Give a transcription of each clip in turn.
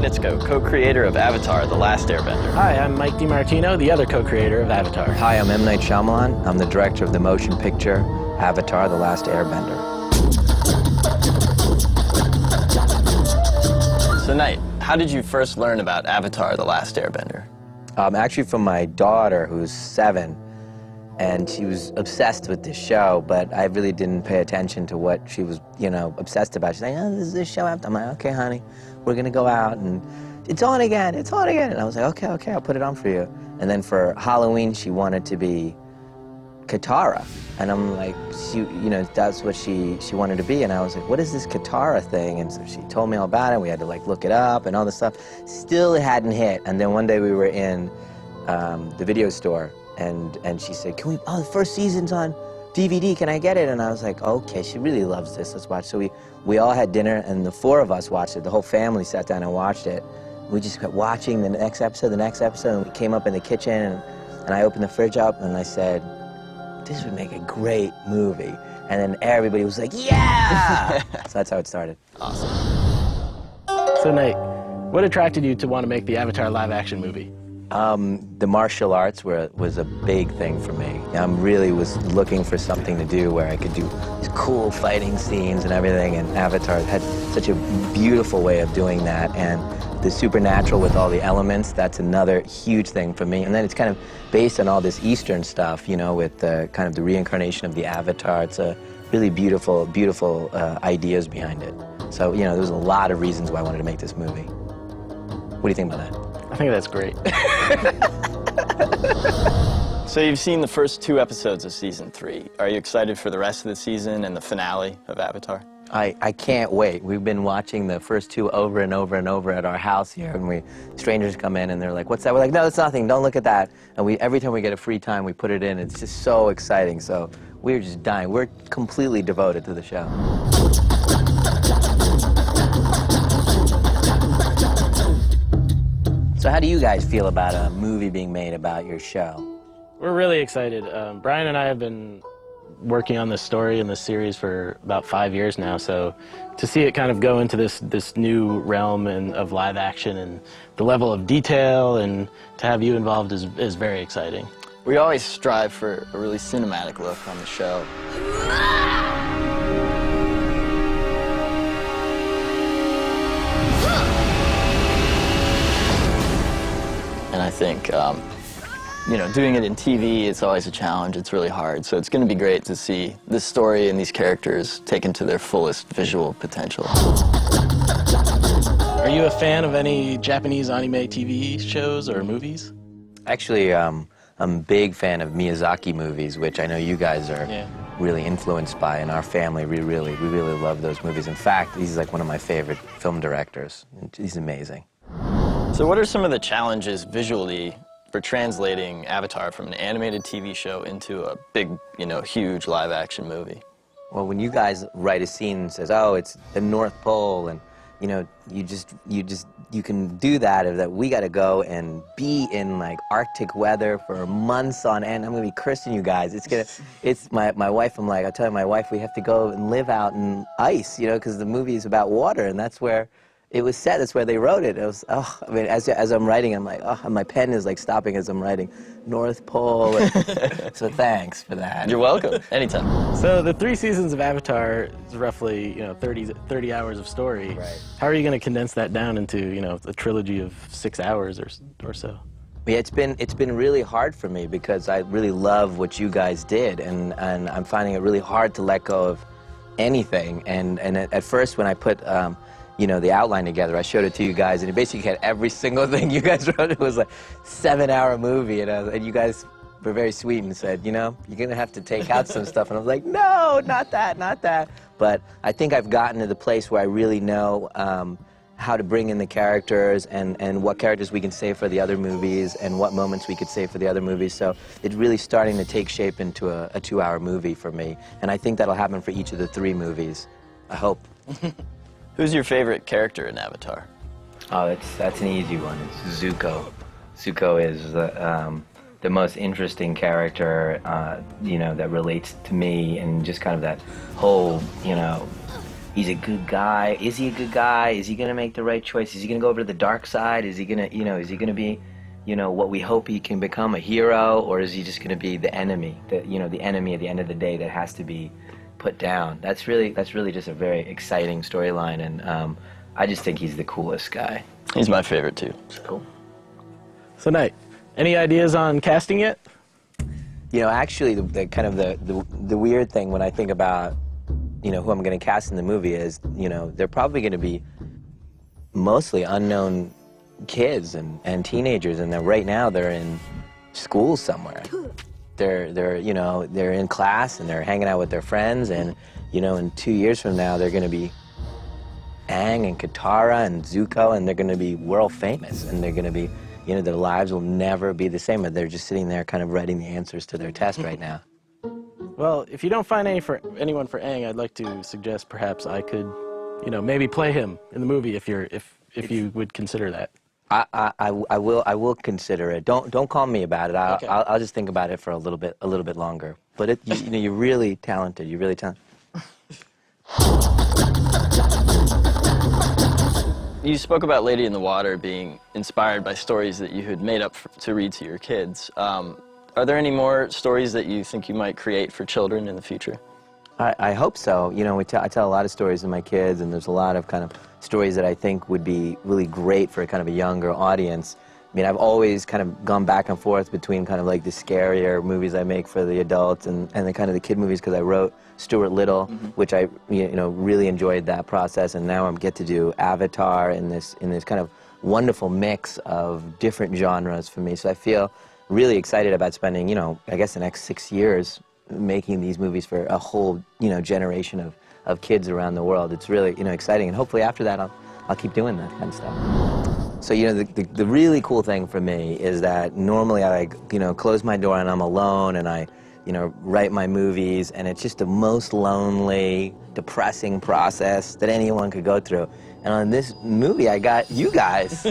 Nitzko, co-creator of Avatar: The Last Airbender. Hi, I'm Mike DiMartino, the other co-creator of Avatar. Hi, I'm M.Night Shyamalan. I'm the director of the motion picture Avatar: The Last Airbender. So, Night, how did you first learn about Avatar: The Last Airbender? Actually from my daughter, who's 7, and she was obsessed with this show, but I really didn't pay attention to what she was, obsessed about. She's like, oh, there's this show out. I'm like, okay, honey, we're gonna go out, and it's on again, it's on again. And I was like, okay, I'll put it on for you. And then for Halloween, she wanted to be Katara. And I'm like, that's what she wanted to be. And I was like, what is this Katara thing? And so she told me all about it. We had to look it up and all this stuff. Still, it hadn't hit. And then one day we were in the video store, and she said, the first season's on DVD, can I get it? And I was like, okay, she really loves this, let's watch. So we all had dinner, and the 4 of us watched it. The whole family sat down and watched it. We just kept watching the next episode, and we came up in the kitchen, and I opened the fridge up, and I said, this would make a great movie. And then everybody was like, yeah! So that's how it started. Awesome. So, Nate, what attracted you to want to make the Avatar live-action movie? The martial arts was a big thing for me. I really was looking for something to do where I could do these cool fighting scenes and everything, and Avatar had such a beautiful way of doing that, and the supernatural with all the elements, that's another huge thing for me. And then it's kind of based on all this Eastern stuff, with kind of the reincarnation of the Avatar. It's a really beautiful, beautiful ideas behind it. So, there was a lot of reasons why I wanted to make this movie. What do you think about that? I think that's great. So you've seen the first 2 episodes of season 3. Are you excited for the rest of the season and the finale of Avatar? I can't wait. We've been watching the first 2 over and over and over at our house here, and strangers come in and they're like, what's that? We're like, no, it's nothing, don't look at that. And every time we get a free time, we put it in. It's just so exciting. So we're just dying. We're completely devoted to the show. So how do you guys feel about a movie being made about your show? We're really excited. Brian and I have been working on this story and this series for about 5 years now, so to see it kind of go into this new realm of live action and the level of detail, and to have you involved is very exciting. We always strive for a really cinematic look on the show. And I think, doing it in TV, it's always a challenge. It's really hard. So it's going to be great to see this story and these characters taken to their fullest visual potential. Are you a fan of any Japanese anime TV shows or movies? Actually, I'm a big fan of Miyazaki movies, which I know you guys are really influenced by. In our family, we really love those movies. In fact, he's like one of my favorite film directors. He's amazing. So what are some of the challenges visually for translating Avatar from an animated TV show into a big, huge live-action movie? Well, when you guys write a scene and says, oh, it's the North Pole, and you can do that we got to go and be in Arctic weather for months on end. I'm gonna be cursing you guys. It's my wife. I'm like, I tell my wife we have to go and live out in ice, because the movie is about water, and that's where it was set. That's where they wrote it. It was, as I'm writing, I'm like, and my pen is stopping as I'm writing, North Pole. So thanks for that. You're welcome. Anytime. So the 3 seasons of Avatar is roughly, 30 hours of story. Right. How are you going to condense that down into, a trilogy of 6 hours or so? Yeah, it's been really hard for me because I really love what you guys did, and I'm finding it really hard to let go of anything. And at first when I put the outline together, I showed it to you guys, and it basically had every single thing you guys wrote. It was a 7-hour movie, and you guys were very sweet and said, you're gonna have to take out some stuff. And I was like, no, not that, not that. But I think I've gotten to the place where I really know how to bring in the characters, and what characters we can save for the other movies, and what moments we could save for the other movies. So it's really starting to take shape into a 2-hour movie for me. And I think that'll happen for each of the 3 movies. I hope. Who's your favorite character in Avatar? Oh, that's an easy one. It's Zuko. Zuko is the most interesting character, that relates to me, and just kind of that whole, he's a good guy. Is he a good guy? Is he gonna make the right choice? Is he gonna go over to the dark side? Is he gonna, is he gonna be, what we hope he can become, a hero, or is he just gonna be the enemy, the enemy at the end of the day that has to be put down? That's really just a very exciting storyline, and I just think he's the coolest guy. He's my favorite too. Cool. So, Night, any ideas on casting yet? Actually, the weird thing when I think about, who I'm going to cast in the movie is, they're probably going to be mostly unknown kids and teenagers, and right now they're in school somewhere. They're in class and they're hanging out with their friends, and, in 2 years from now they're going to be Aang and Katara and Zuko, and they're going to be world famous, and they're going to be, their lives will never be the same. They're just sitting there kind of writing the answers to their test right now. Well, if you don't find anyone for Aang, I'd like to suggest perhaps I could, maybe play him in the movie if you would consider that. I will consider it. Don't call me about it. Okay. I'll just think about it for a little bit longer. But you're really talented. You're really talented. You spoke about Lady in the Water being inspired by stories that you had made up to read to your kids. Are there any more stories that you think you might create for children in the future? I hope so. I tell a lot of stories to my kids, and there's a lot of kind of stories that I think would be really great for kind of a younger audience. I mean, I've always kind of gone back and forth between kind of like the scarier movies I make for the adults and the kind of the kid movies, because I wrote Stuart Little, which I really enjoyed that process, and now I get to do Avatar in this kind of wonderful mix of different genres for me. So I feel really excited about spending, I guess the next 6 years making these movies for a whole, generation of kids around the world. It's really, exciting, and hopefully after that I'll keep doing that kind of stuff. So, the really cool thing for me is that normally I, close my door and I'm alone, and I, write my movies, and it's just the most lonely, depressing process that anyone could go through. And on this movie, I got you guys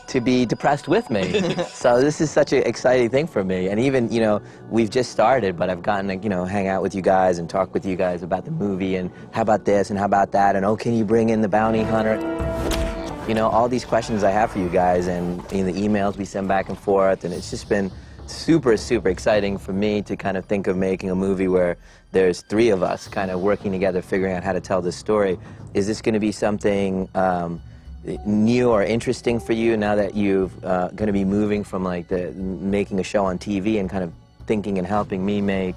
to be depressed with me. So this is such an exciting thing for me. And even, we've just started, but I've gotten to, hang out with you guys and talk with you guys about the movie, and how about this and how about that, and oh, can you bring in the bounty hunter? All these questions I have for you guys, and the emails we send back and forth, and it's just been super, super exciting for me to kind of think of making a movie where there's 3 of us kind of working together, figuring out how to tell this story. Is this going to be something new or interesting for you now that you're going to be moving from like making a show on TV and kind of thinking and helping me make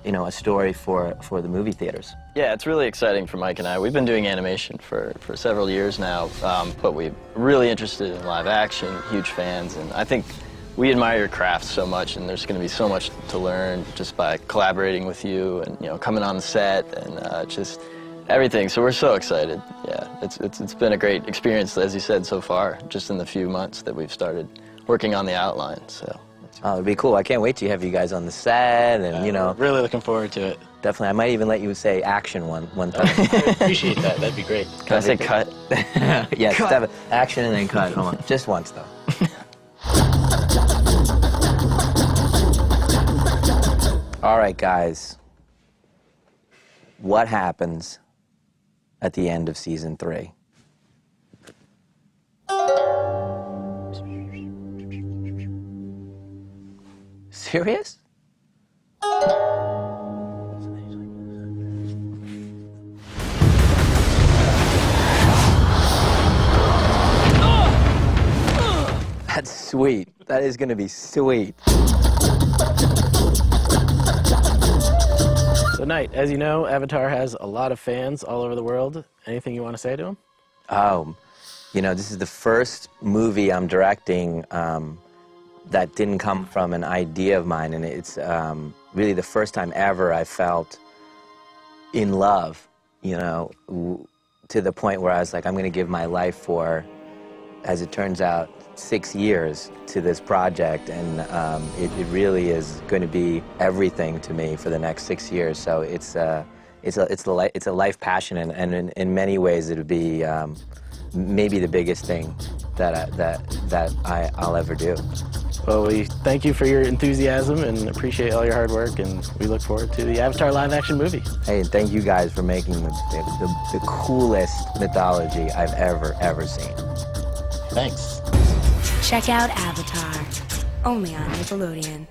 a story for the movie theaters? Yeah, it's really exciting for Mike and I. We've been doing animation for several years now, but we're really interested in live action, huge fans, and I think we admire your craft so much, and there's going to be so much to learn just by collaborating with you and coming on the set and just everything. So we're so excited. Yeah, it's been a great experience, as you said, so far, just in the few months that we've started working on the outline. So. Oh, it'd be cool. I can't wait to have you guys on the set, and Really looking forward to it. Definitely. I might even let you say action one time. I appreciate that. That'd be great. Can I say cut? Yes, Cut. action and then cut. Hold on. Just once, though. All right, guys. What happens at the end of season 3? Serious? That's sweet. That is going to be sweet. So, Night, as you know, Avatar has a lot of fans all over the world. Anything you want to say to them? Oh, this is the first movie I'm directing that didn't come from an idea of mine, and it's really the first time ever I felt in love, to the point where I was like, I'm going to give my life for, as it turns out, 6 years to this project, and it really is going to be everything to me for the next 6 years. So it's a life passion, and in many ways it would be maybe the biggest thing that I'll ever do. Well, we thank you for your enthusiasm and appreciate all your hard work, and we look forward to the Avatar live-action movie. Hey, and thank you guys for making the coolest mythology I've ever seen. Thanks. Check out Avatar, only on Nickelodeon.